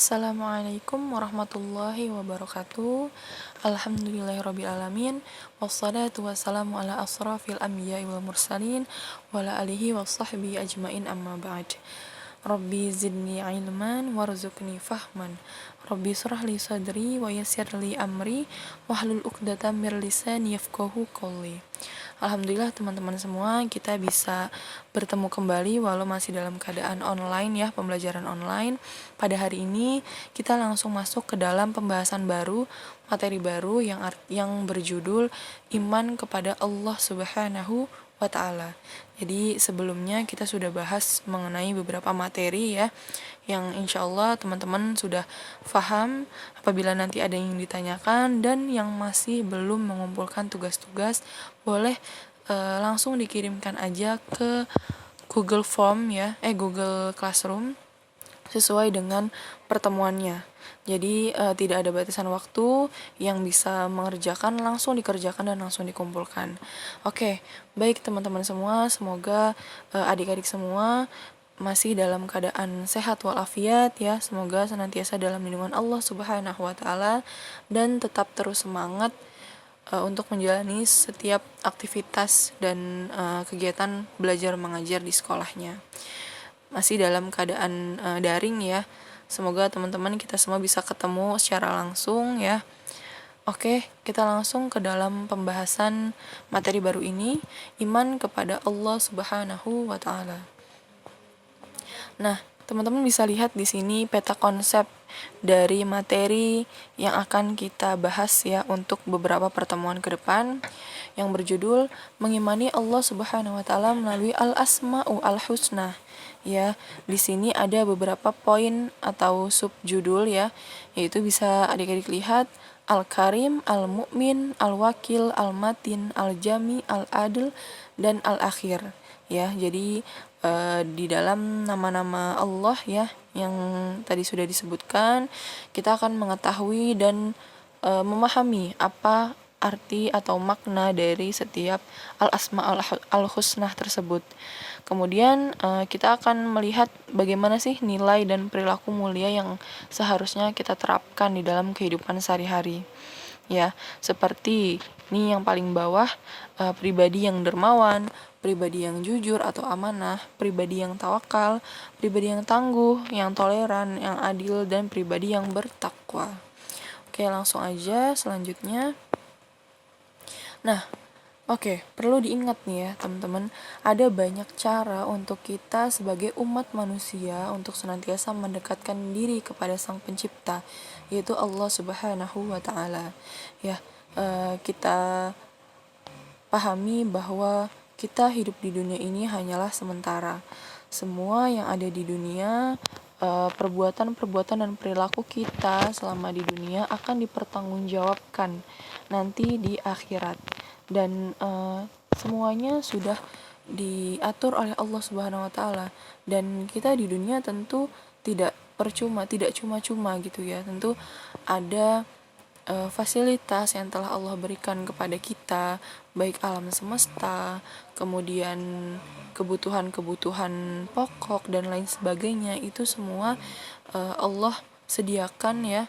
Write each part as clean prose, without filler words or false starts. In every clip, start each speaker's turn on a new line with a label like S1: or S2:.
S1: Assalamualaikum warahmatullahi wabarakatuh. Alhamdulillahirrabbilalamin. Wassalatu wassalamu ala asrafil anbiya'i wal mursalin wa ala alihi wa sahbihi ajmain amma ba'd. Rabbi zidni ilman warzuqni fahman. Rabbi surah li sadri wa yassir li amri wahlul uqdatam mir lisani yafqahu qawli. Alhamdulillah teman-teman semua, kita bisa bertemu kembali walau masih dalam keadaan online ya, pembelajaran online. Pada hari ini kita langsung masuk ke dalam pembahasan baru, materi baru yang berjudul Iman kepada Allah Subhanahu wa Ta'ala. Jadi sebelumnya kita sudah bahas mengenai beberapa materi ya, yang insya Allah teman-teman sudah paham. Apabila nanti ada yang ditanyakan dan yang masih belum mengumpulkan tugas-tugas, boleh langsung dikirimkan aja ke Google Form ya, Google Classroom sesuai dengan pertemuannya. Jadi tidak ada batasan waktu, yang bisa mengerjakan langsung dikerjakan dan langsung dikumpulkan. Oke, baik teman-teman semua, semoga adik-adik semua masih dalam keadaan sehat walafiat ya. Semoga senantiasa dalam lindungan Allah Subhanahu wa Ta'ala dan tetap terus semangat untuk menjalani setiap aktivitas dan kegiatan belajar mengajar di sekolahnya. Masih dalam keadaan daring ya. Semoga teman-teman kita semua bisa ketemu secara langsung ya. Oke, kita langsung ke dalam pembahasan materi baru ini, iman kepada Allah Subhanahu wa Ta'ala. Nah, teman-teman bisa lihat di sini peta konsep dari materi yang akan kita bahas ya untuk beberapa pertemuan ke depan, yang berjudul mengimani Allah Subhanahu wa Ta'ala melalui al-asma'u al-husna. Ya, di sini ada beberapa poin atau subjudul ya, yaitu bisa adik-adik lihat Al-Karim, Al-Mu'min, Al-Wakil, Al-Matin, Al-Jami, Al-Adil, dan Al-Akhir. Ya, jadi di dalam nama-nama Allah ya yang tadi sudah disebutkan, kita akan mengetahui dan memahami apa arti atau makna dari setiap al-asma al-husnah tersebut. Kemudian kita akan melihat bagaimana sih nilai dan perilaku mulia yang seharusnya kita terapkan di dalam kehidupan sehari-hari. Ya, seperti ini yang paling bawah, pribadi yang dermawan, pribadi yang jujur atau amanah, pribadi yang tawakal, pribadi yang tangguh, yang toleran, yang adil, dan pribadi yang bertakwa. Oke, langsung aja selanjutnya. Nah, perlu diingat nih ya teman-teman, ada banyak cara untuk kita sebagai umat manusia untuk senantiasa mendekatkan diri kepada Sang Pencipta, yaitu Allah Subhanahu wa Ta'ala. Ya, kita pahami bahwa kita hidup di dunia ini hanyalah sementara. Semua yang ada di dunia, perbuatan-perbuatan dan perilaku kita selama di dunia akan dipertanggungjawabkan nanti di akhirat, dan semuanya sudah diatur oleh Allah Subhanahu wa Ta'ala. Dan kita di dunia tentu tidak cuma-cuma gitu ya. Tentu ada fasilitas yang telah Allah berikan kepada kita, baik alam semesta, kemudian kebutuhan-kebutuhan pokok dan lain sebagainya, itu semua Allah sediakan ya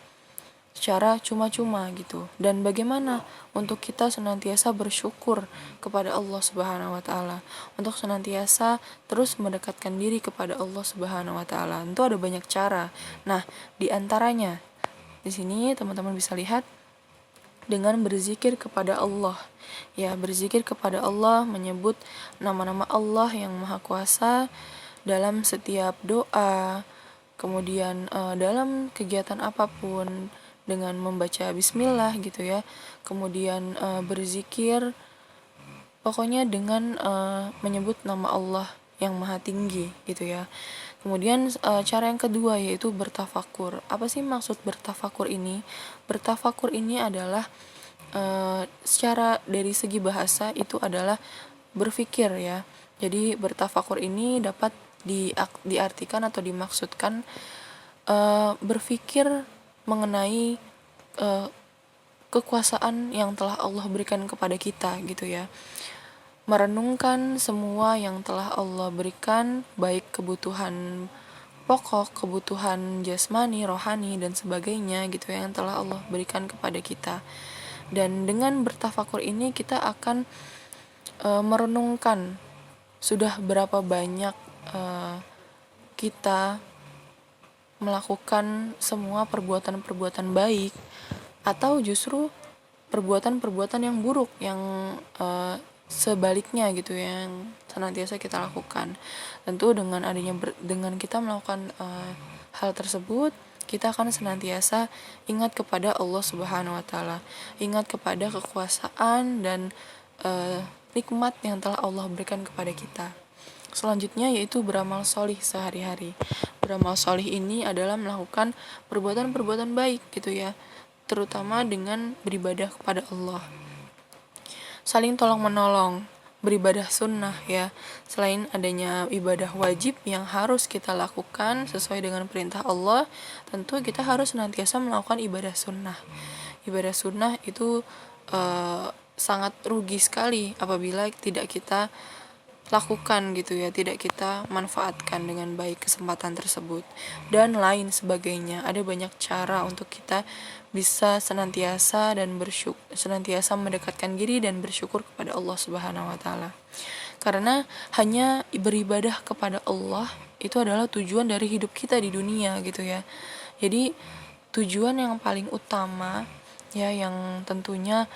S1: secara cuma-cuma gitu. Dan bagaimana untuk kita senantiasa bersyukur kepada Allah Subhanahu wa Ta'ala, untuk senantiasa terus mendekatkan diri kepada Allah Subhanahu wa Ta'ala. Tentu ada banyak cara. Nah, di antaranya di sini teman-teman bisa lihat dengan berzikir kepada Allah. Ya, berzikir kepada Allah, menyebut nama-nama Allah yang Maha Kuasa dalam setiap doa, kemudian dalam kegiatan apapun dengan membaca bismillah gitu ya. Kemudian berzikir pokoknya dengan menyebut nama Allah yang Maha Tinggi gitu ya. Kemudian cara yang kedua yaitu bertafakur. Apa sih maksud bertafakur ini? Bertafakur ini adalah secara dari segi bahasa itu adalah berpikir ya. Jadi bertafakur ini dapat diartikan atau dimaksudkan berpikir mengenai kekuasaan yang telah Allah berikan kepada kita gitu ya. Merenungkan semua yang telah Allah berikan, baik kebutuhan pokok, kebutuhan jasmani, rohani, dan sebagainya gitu yang telah Allah berikan kepada kita. Dan dengan bertafakur ini kita akan merenungkan sudah berapa banyak kita melakukan semua perbuatan-perbuatan baik atau justru perbuatan-perbuatan yang buruk yang sebaliknya gitu yang senantiasa kita lakukan. Tentu dengan adanya dengan kita melakukan hal tersebut, kita akan senantiasa ingat kepada Allah Subhanahu wa taala, ingat kepada kekuasaan dan nikmat yang telah Allah berikan kepada kita. Selanjutnya yaitu beramal solih sehari-hari. Beramal solih ini adalah melakukan perbuatan-perbuatan baik gitu ya, terutama dengan beribadah kepada Allah. Saling tolong menolong, beribadah sunnah ya. Selain adanya ibadah wajib yang harus kita lakukan sesuai dengan perintah Allah, tentu kita harus senantiasa melakukan ibadah sunnah. Ibadah sunnah itu sangat rugi sekali apabila tidak kita lakukan gitu ya, tidak kita manfaatkan dengan baik kesempatan tersebut dan lain sebagainya. Ada banyak cara untuk kita bisa senantiasa senantiasa mendekatkan diri dan bersyukur kepada Allah Subhanahu wa taala. Karena hanya beribadah kepada Allah itu adalah tujuan dari hidup kita di dunia gitu ya. Jadi tujuan yang paling utama ya, yang tentunya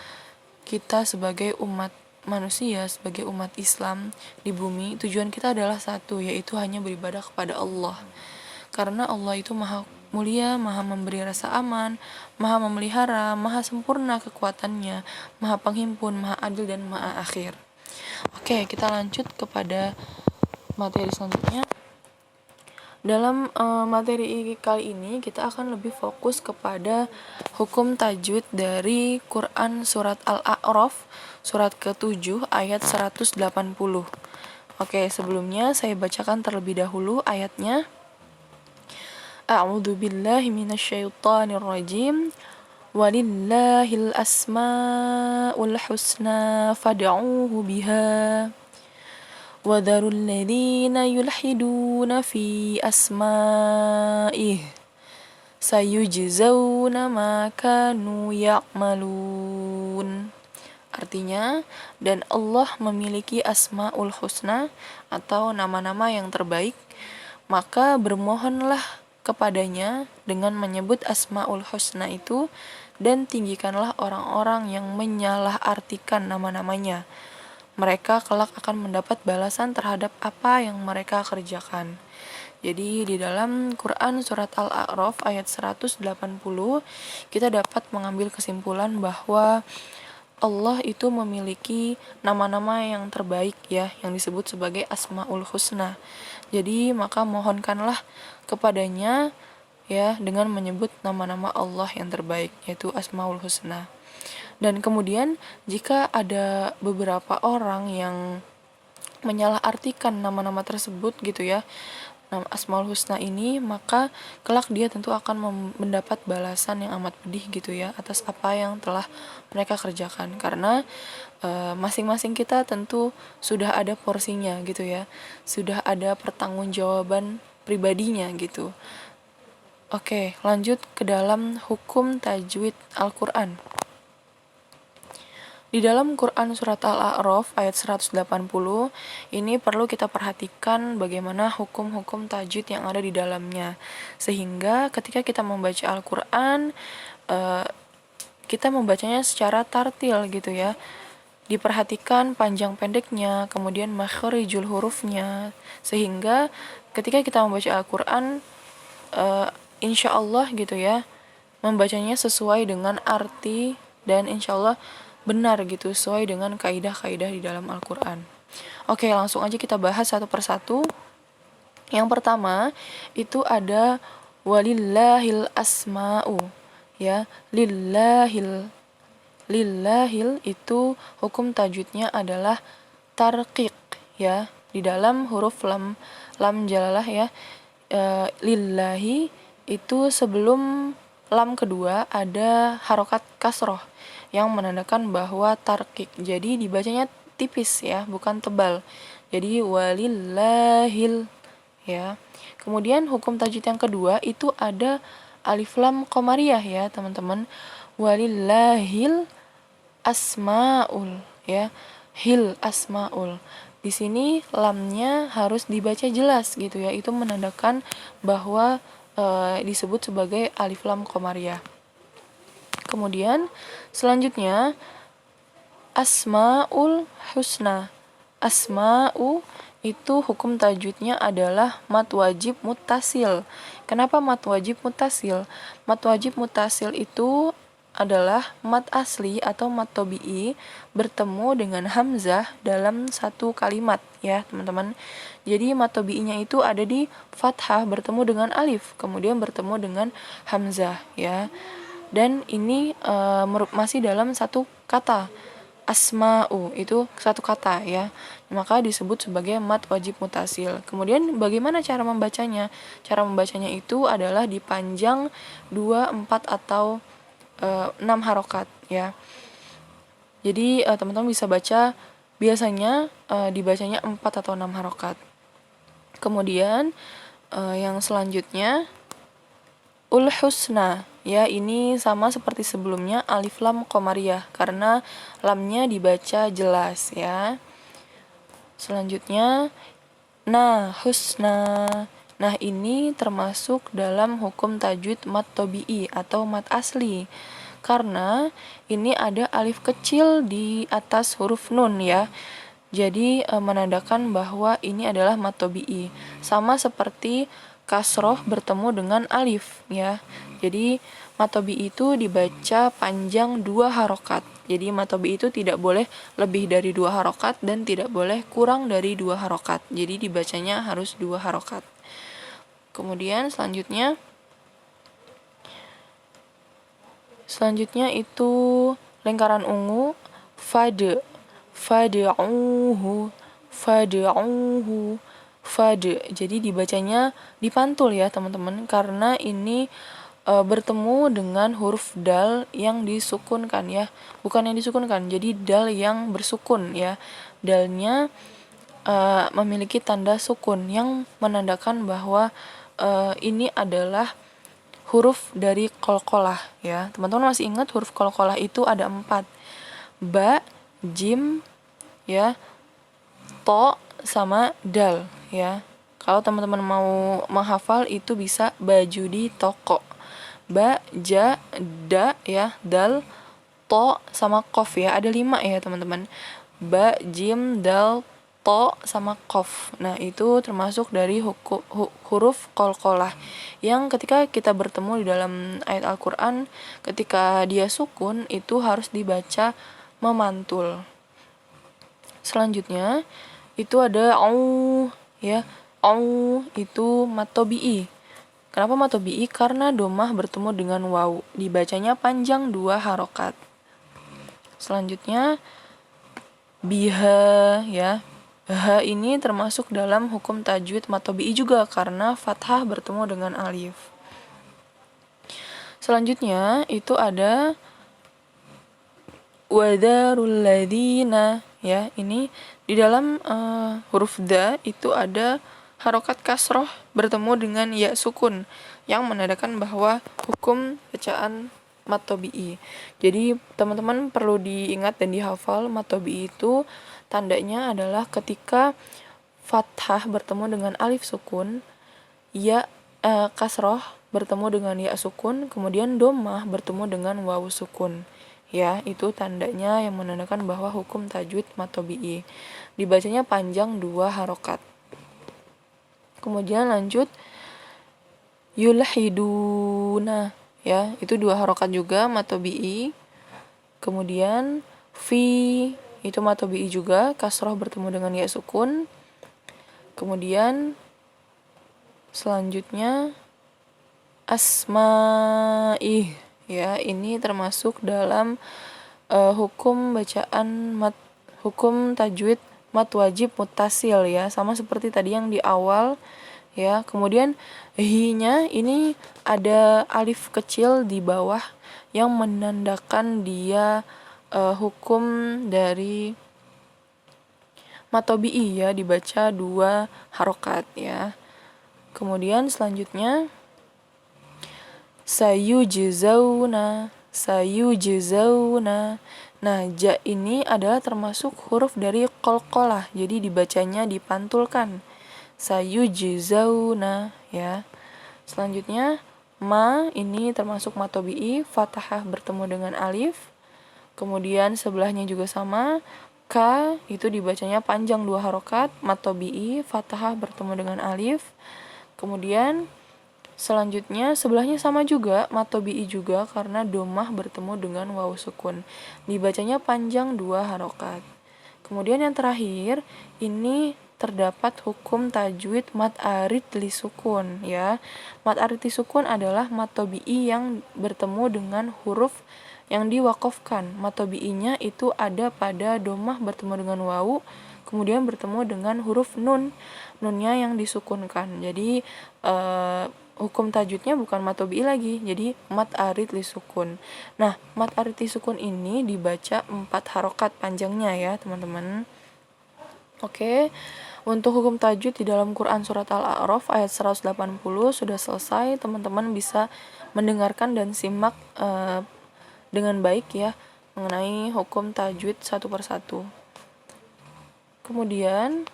S1: kita sebagai umat manusia, sebagai umat Islam di bumi, tujuan kita adalah satu, yaitu hanya beribadah kepada Allah. Karena Allah itu maha mulia, maha memberi rasa aman, maha memelihara, maha sempurna kekuatannya, maha penghimpun, maha adil, dan maha akhir. Oke, kita lanjut kepada materi selanjutnya. Dalam materi kali ini kita akan lebih fokus kepada hukum tajwid dari Quran surat Al-A'raf surat ke-7 ayat 180. Oke, sebelumnya saya bacakan terlebih dahulu ayatnya. A'udzu billahi minasyaitonir rajim. Walillahil asmaul husna fad'uuhu biha. وَذَرُوا الَّذِينَ يُلْحِدُونَ فِي أَسْمَائِهِ سَيُجْزَوْنَ مَا كَانُوا يَعْمَلُونَ. Artinya, dan Allah memiliki asmaul husna atau nama-nama yang terbaik, maka bermohonlah kepadanya dengan menyebut asmaul husna itu dan tinggikanlah orang-orang yang menyalahartikan nama-namanya. Mereka kelak akan mendapat balasan terhadap apa yang mereka kerjakan. Jadi di dalam Quran surat Al-A'raf ayat 180 kita dapat mengambil kesimpulan bahwa Allah itu memiliki nama-nama yang terbaik ya, yang disebut sebagai Asmaul Husna. Jadi maka mohonkanlah kepadanya ya dengan menyebut nama-nama Allah yang terbaik, yaitu Asmaul Husna. Dan kemudian jika ada beberapa orang yang menyalahartikan nama-nama tersebut gitu ya, nama Asmaul Husna ini, maka kelak dia tentu akan mendapat balasan yang amat pedih gitu ya atas apa yang telah mereka kerjakan. Karena masing-masing kita tentu sudah ada porsinya gitu ya, sudah ada pertanggungjawaban pribadinya gitu. Oke, lanjut ke dalam hukum tajwid Al-Quran. Di dalam Quran surat Al-A'raf ayat 180 ini perlu kita perhatikan bagaimana hukum-hukum tajwid yang ada di dalamnya, sehingga ketika kita membaca Al-Quran kita membacanya secara tartil gitu ya, diperhatikan panjang pendeknya, kemudian makharijul hurufnya, sehingga ketika kita membaca Al-Quran insya Allah gitu ya, membacanya sesuai dengan arti dan insya Allah benar gitu, sesuai dengan kaidah-kaidah di dalam Al-Quran. Oke, langsung aja kita bahas satu persatu. Yang pertama itu ada walillahil asma'u ya, lillahil itu hukum tajwidnya adalah tarqiq ya, di dalam huruf lam jalalah ya. Lillahi itu sebelum lam kedua ada harokat kasroh yang menandakan bahwa tarqiq, jadi dibacanya tipis ya, bukan tebal. Jadi walillahil ya. Kemudian hukum tajwid yang kedua itu ada alif lam qamariyah ya, teman-teman. Walillahil asmaul ya. Hil asmaul. Di sini lamnya harus dibaca jelas gitu ya. Itu menandakan bahwa disebut sebagai alif lam qamariyah. Kemudian selanjutnya asmaul husna. Asma'u itu hukum tajwidnya adalah mad wajib muttasil. Kenapa mad wajib muttasil? Mad wajib muttasil itu adalah mad asli atau mad tobi'i bertemu dengan hamzah dalam satu kalimat ya teman-teman. Jadi mad tobi'inya itu ada di fathah bertemu dengan alif, kemudian bertemu dengan hamzah ya. Dan ini masih dalam satu kata. Asma'u itu satu kata ya, maka disebut sebagai mad wajib mutasil. Kemudian bagaimana cara membacanya? Cara membacanya itu adalah dipanjang 2, 4 atau 6 harokat ya. Jadi teman-teman bisa baca, biasanya dibacanya 4 atau 6 harokat. Kemudian yang selanjutnya ul husna ya, ini sama seperti sebelumnya alif lam qamariyah karena lamnya dibaca jelas ya. Selanjutnya husna. Nah, ini termasuk dalam hukum tajwid mad tobi'i atau mad asli. Karena ini ada alif kecil di atas huruf nun ya. Jadi menandakan bahwa ini adalah mad tobi'i. Sama seperti kasroh bertemu dengan alif ya. Jadi mad tobi'i itu dibaca panjang 2 harokat. Jadi mad tobi'i itu tidak boleh lebih dari 2 harokat dan tidak boleh kurang dari 2 harokat. Jadi dibacanya harus 2 harokat. Kemudian selanjutnya itu lingkaran ungu fad'uhu jadi dibacanya dipantul ya teman-teman, karena ini bertemu dengan huruf dal yang disukunkan ya, bukan yang disukunkan, jadi dal yang bersukun ya. Dalnya memiliki tanda sukun yang menandakan bahwa ini adalah huruf dari qalqalah ya. Teman-teman masih ingat huruf qalqalah itu ada 4, ba, jim ya, to sama dal ya. Kalau teman-teman mau menghafal itu bisa baju di toko. Ba, ja, da ya, dal, to sama kof ya. Ada 5 ya teman-teman. Ba, jim, dal, to sama kof. Nah, itu termasuk dari huruf qalqalah yang ketika kita bertemu di dalam ayat Al-Qur'an, ketika dia sukun itu harus dibaca memantul. Selanjutnya itu ada au ya. Au itu mad tobi'i. Kenapa mad tobi'i? Karena domah bertemu dengan waw, dibacanya panjang 2 harokat. Selanjutnya biha ya. Ha ini termasuk dalam hukum tajwid mad tobi'i juga karena fathah bertemu dengan alif. Selanjutnya itu ada wadarul ladina ya. Ini di dalam huruf da itu ada harokat kasroh bertemu dengan ya sukun yang menandakan bahwa hukum bacaan mad tobi'i. Jadi teman-teman perlu diingat dan dihafal, mad tobi'i itu tandanya adalah ketika fathah bertemu dengan alif sukun, ya kasroh bertemu dengan ya sukun, kemudian domah bertemu dengan waw sukun. Ya, itu tandanya yang menandakan bahwa hukum tajwid mad tobi'i. Dibacanya panjang 2 harokat. Kemudian lanjut yulhiduna ya, itu 2 harokat juga mad tobi'i. Kemudian fi itu mad tobi'i juga, kasroh bertemu dengan ya sukun. Kemudian selanjutnya asma'i ya, ini termasuk dalam hukum bacaan hukum tajwid mad wajib muttasil ya, sama seperti tadi yang di awal ya. Kemudian hi-nya ini ada alif kecil di bawah yang menandakan dia hukum dari mad tobi'i ya, dibaca 2 harokat ya. Kemudian selanjutnya sayujzauna. Nah, ja ini adalah termasuk huruf dari qalqalah. Jadi dibacanya dipantulkan. Sayujzauna ya. Selanjutnya ma ini termasuk matobi'i, fathah bertemu dengan alif. Kemudian sebelahnya juga sama. Ka itu dibacanya panjang 2 harokat, matobi'i, fathah bertemu dengan alif. Kemudian selanjutnya sebelahnya sama juga, matobi'i juga karena domah bertemu dengan wawu sukun. Dibacanya panjang 2 harokat. Kemudian yang terakhir, ini terdapat hukum tajwid mad arid li sukun ya. Mad arid li sukun adalah matobi'i yang bertemu dengan huruf yang diwakofkan. Matobi'inya itu ada pada domah bertemu dengan wawu, kemudian bertemu dengan huruf nun. Nunnya yang disukunkan. Jadi hukum tajwidnya bukan matobi'i lagi, jadi mad arid li sukun. Nah, mad arid li sukun ini dibaca 4 harokat panjangnya ya teman-teman. Oke, untuk hukum tajwid di dalam Quran surat Al-A'raf ayat 180 sudah selesai. Teman-teman bisa mendengarkan dan simak dengan baik ya mengenai hukum tajwid satu persatu. Kemudian,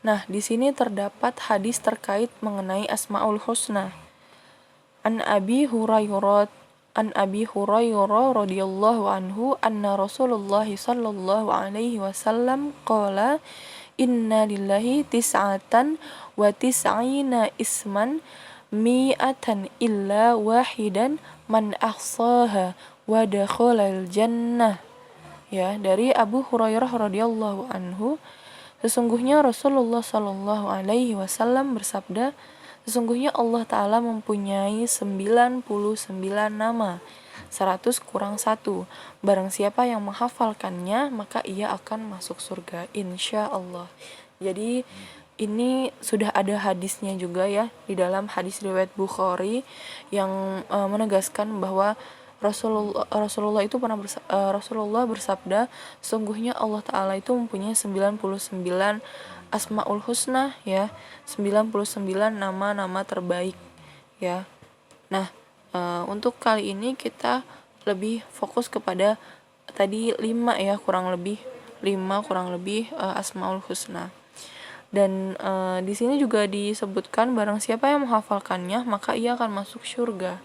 S1: nah di sini terdapat hadis terkait mengenai Asmaul Husna. An Abi Hurairah radhiyallahu anhu anna Rasulullah sallallahu alaihi wasallam qala inna lillahi tis'atan wa tis'ina isman mi'atan illa wahidan man ahsaha wa dakhalal jannah. Ya, dari Abu Hurairah radhiyallahu anhu, sesungguhnya Rasulullah sallallahu alaihi wasallam bersabda, sesungguhnya Allah Ta'ala mempunyai 99 nama, 100 kurang 1. Barang siapa yang menghafalkannya, maka ia akan masuk surga, insya Allah. Jadi ini sudah ada hadisnya juga ya, di dalam hadis riwayat Bukhari yang menegaskan bahwa Rasulullah itu pernah Rasulullah bersabda, sungguhnya Allah Ta'ala itu mempunyai 99 Asmaul Husna ya, 99 nama-nama terbaik ya. Nah, untuk kali ini kita lebih fokus kepada tadi 5 ya, kurang lebih Asmaul Husna. Dan di sini juga disebutkan barang siapa yang menghafalkannya maka ia akan masuk surga.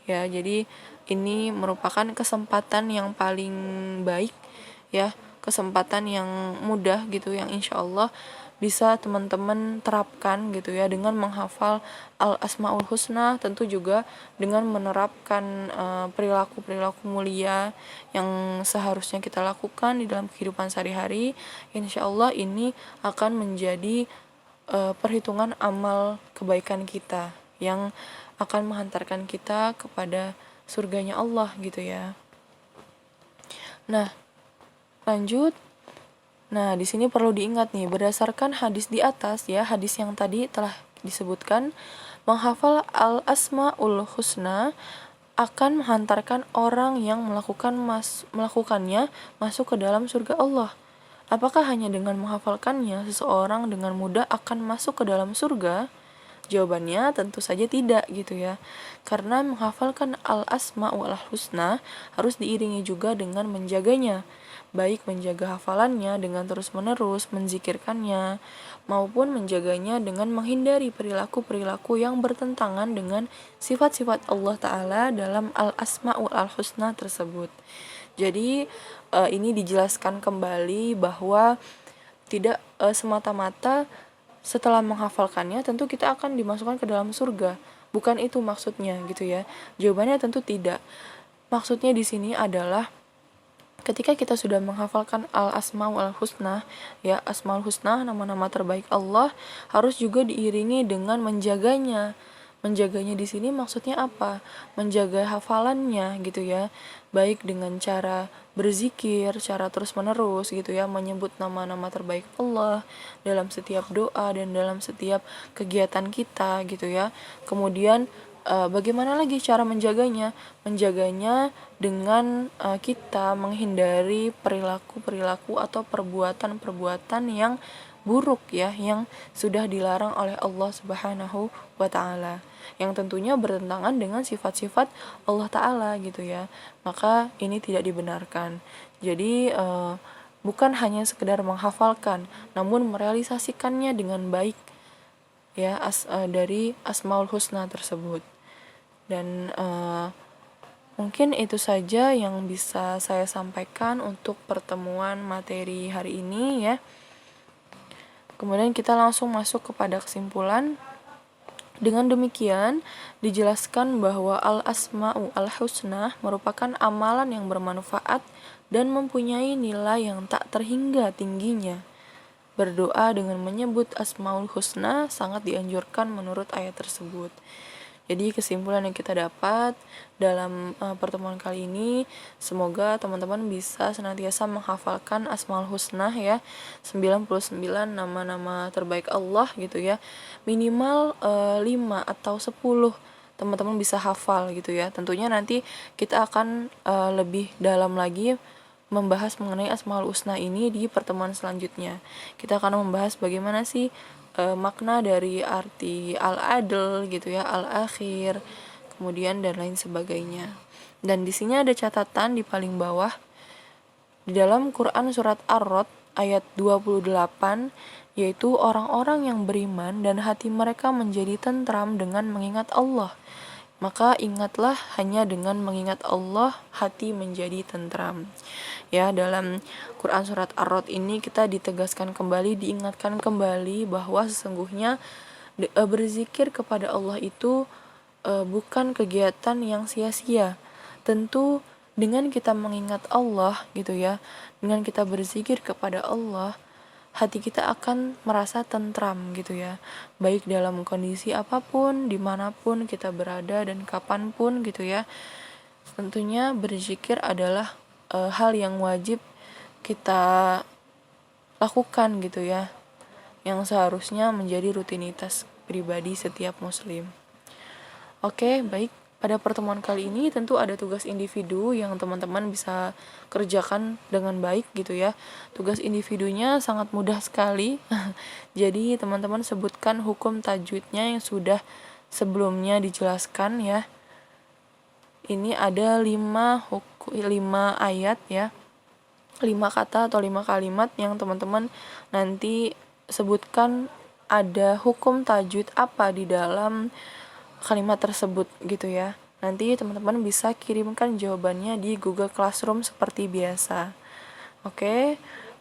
S1: Ya, jadi ini merupakan kesempatan yang paling baik ya, kesempatan yang mudah gitu, yang insya Allah bisa teman-teman terapkan gitu ya, dengan menghafal al-asmaul husna, tentu juga dengan menerapkan perilaku-perilaku mulia yang seharusnya kita lakukan di dalam kehidupan sehari-hari. Insya Allah ini akan menjadi perhitungan amal kebaikan kita yang akan menghantarkan kita kepada surganya Allah gitu ya. Nah, lanjut. Nah, di sini perlu diingat nih, berdasarkan hadis di atas ya, hadis yang tadi telah disebutkan, menghafal al-asmaul husna akan menghantarkan orang yang melakukannya masuk ke dalam surga Allah. Apakah hanya dengan menghafalkannya seseorang dengan mudah akan masuk ke dalam surga? Jawabannya tentu saja tidak gitu ya. Karena menghafalkan al-asmaul husna harus diiringi juga dengan menjaganya. Baik menjaga hafalannya dengan terus-menerus menzikirkannya, maupun menjaganya dengan menghindari perilaku-perilaku yang bertentangan dengan sifat-sifat Allah Ta'ala dalam al-asma'ul al-husna tersebut. Jadi ini dijelaskan kembali bahwa tidak semata-mata setelah menghafalkannya tentu kita akan dimasukkan ke dalam surga. Bukan itu maksudnya gitu ya. Jawabannya tentu tidak. Maksudnya di sini adalah ketika kita sudah menghafalkan al-asmaul husna ya, asmaul husna, nama-nama terbaik Allah, harus juga diiringi dengan menjaganya. Menjaganya di sini maksudnya apa? Menjaga hafalannya gitu ya. Baik dengan cara berzikir, cara terus-menerus gitu ya, menyebut nama-nama terbaik Allah dalam setiap doa dan dalam setiap kegiatan kita gitu ya. Kemudian bagaimana lagi cara menjaganya? Menjaganya dengan kita menghindari perilaku-perilaku atau perbuatan-perbuatan yang buruk ya yang sudah dilarang oleh Allah Subhanahu wa taala, yang tentunya bertentangan dengan sifat-sifat Allah taala gitu ya. Maka ini tidak dibenarkan. Jadi bukan hanya sekedar menghafalkan, namun merealisasikannya dengan baik ya dari Asmaul Husna tersebut. Dan mungkin itu saja yang bisa saya sampaikan untuk pertemuan materi hari ini ya. Kemudian kita langsung masuk kepada kesimpulan. Dengan demikian, dijelaskan bahwa al-asma'u al-husna merupakan amalan yang bermanfaat dan mempunyai nilai yang tak terhingga tingginya. Berdoa dengan menyebut asmaul husna sangat dianjurkan menurut ayat tersebut. Jadi kesimpulan yang kita dapat dalam pertemuan kali ini, semoga teman-teman bisa senantiasa menghafalkan Asmaul Husna ya, 99 nama-nama terbaik Allah gitu ya. Minimal 5 atau 10 teman-teman bisa hafal gitu ya. Tentunya nanti kita akan lebih dalam lagi membahas mengenai Asmaul Husna ini di pertemuan selanjutnya. Kita akan membahas bagaimana sih makna dari arti al-adl gitu ya, al-akhir, kemudian dan lain sebagainya. Dan di sini ada catatan di paling bawah. Di dalam Quran surat Ar-Rod ayat 28, yaitu orang-orang yang beriman dan hati mereka menjadi tentram dengan mengingat Allah. Maka ingatlah hanya dengan mengingat Allah hati menjadi tentram. Ya, dalam Quran surat Ar-Rod ini kita ditegaskan kembali, diingatkan kembali bahwa sesungguhnya berzikir kepada Allah itu bukan kegiatan yang sia-sia. Tentu dengan kita mengingat Allah gitu ya, dengan kita berzikir kepada Allah, hati kita akan merasa tentram gitu ya, baik dalam kondisi apapun, dimanapun kita berada dan kapanpun gitu ya. Tentunya berzikir adalah hal yang wajib kita lakukan gitu ya, yang seharusnya menjadi rutinitas pribadi setiap muslim. Oke, baik. Pada pertemuan kali ini tentu ada tugas individu yang teman-teman bisa kerjakan dengan baik gitu ya. Tugas individunya sangat mudah sekali. Jadi teman-teman sebutkan hukum tajwidnya yang sudah sebelumnya dijelaskan ya. Ini ada 5 ayat ya. 5 kata atau 5 kalimat yang teman-teman nanti sebutkan ada hukum tajwid apa di dalam kalimat tersebut gitu ya. Nanti teman-teman bisa kirimkan jawabannya di Google Classroom seperti biasa. Oke,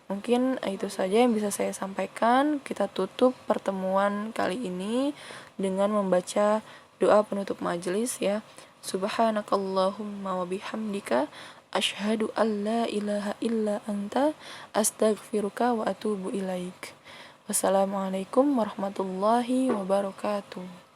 S1: mungkin itu saja yang bisa saya sampaikan. Kita tutup pertemuan kali ini dengan membaca doa penutup majelis ya. Subhanakallahumma wa bihamdika asyhadu an la ilaha illa anta astaghfiruka wa atubu ilaik. Wassalamualaikum warahmatullahi wabarakatuh.